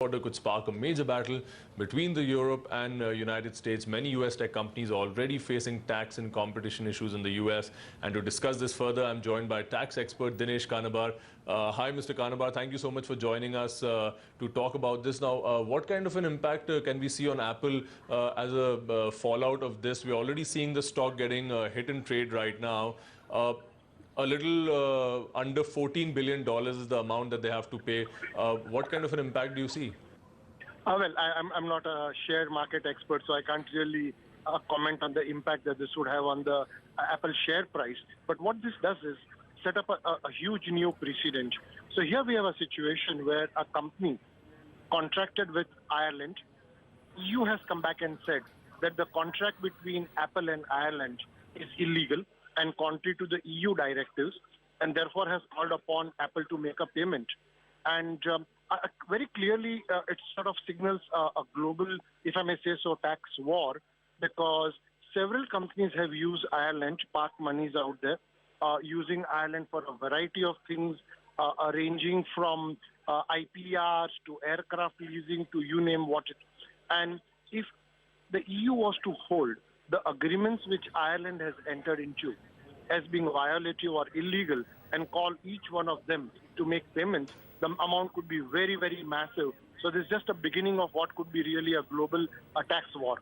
order could spark a major battle between the Europe and United States. Many US tech companies are already facing tax and competition issues in the US. And to discuss this further, I'm joined by tax expert Dinesh Kanabar. Hi, Mr. Kanabar. Thank you so much for joining us to talk about this. Now, what kind of an impact can we see on Apple as a fallout of this? We're already seeing the stock getting hit in trade right now. A little under $14 billion is the amount that they have to pay. What kind of an impact do you see? I'm not a share market expert, so I can't really comment on the impact that this would have on the Apple share price. But what this does is set up a huge new precedent. So here we have a situation where a company contracted with Ireland, EU has come back and said that the contract between Apple and Ireland is illegal and contrary to the EU directives, and therefore has called upon Apple to make a payment. And very clearly, it sort of signals a global, if I may say so, tax war, because several companies have used Ireland, parked monies out there, using Ireland for a variety of things, ranging from IPRs to aircraft leasing to you name what it. And if the EU was to hold the agreements which Ireland has entered into as being violative or illegal and call each one of them to make payments, the amount could be very, very massive. So this is just a beginning of what could be really a global tax war.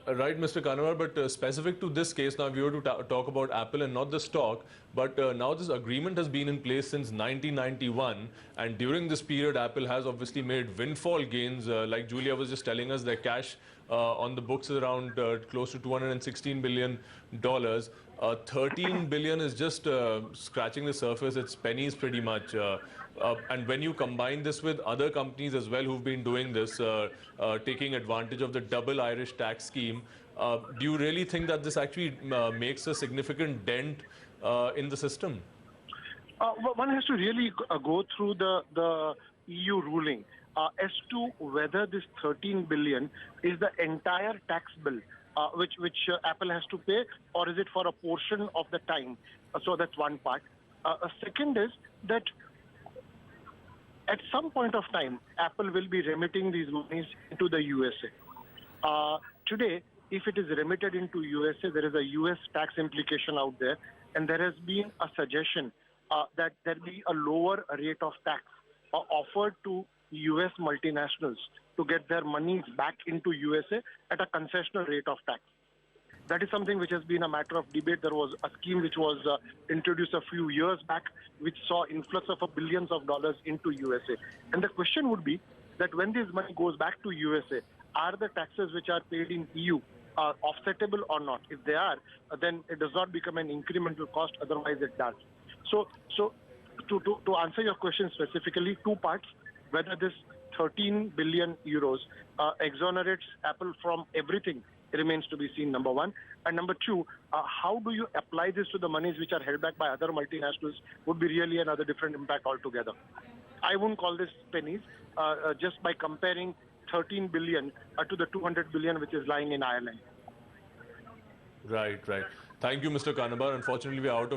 Right, Mr. Kanabar, but specific to this case, now we were to talk about Apple and not the stock, but now this agreement has been in place since 1991, and during this period, Apple has obviously made windfall gains. Like Julia was just telling us, their cash on the books is around close to $216 billion. 13 billion is just scratching the surface. It's pennies pretty much. And when you combine this with other companies as well who've been doing this, taking advantage of the double Irish tax scheme, do you really think that this actually makes a significant dent in the system? One has to really go through the EU ruling as to whether this 13 billion is the entire tax bill which Apple has to pay, or is it for a portion of the time? So that's one part. A second is that at some point of time, Apple will be remitting these monies into the USA. Today, if it is remitted into USA, there is a US tax implication out there, and there has been a suggestion that there be a lower rate of tax offered to US multinationals to get their monies back into USA at a concessional rate of tax. That is something which has been a matter of debate. There was a scheme which was introduced a few years back, which saw influx of billions of dollars into USA. And the question would be that when this money goes back to USA, are the taxes which are paid in EU offsettable or not? If they are, then it does not become an incremental cost. Otherwise, it does. So to answer your question specifically, two parts: whether this 13 billion euros exonerates Apple from everything remains to be seen, number one. And number two, how do you apply this to the monies which are held back by other multinationals would be really another different impact altogether. I wouldn't call this pennies just by comparing 13 billion to the 200 billion which is lying in Ireland. Right. Thank you, Mr. Kanabar. Unfortunately, we are out of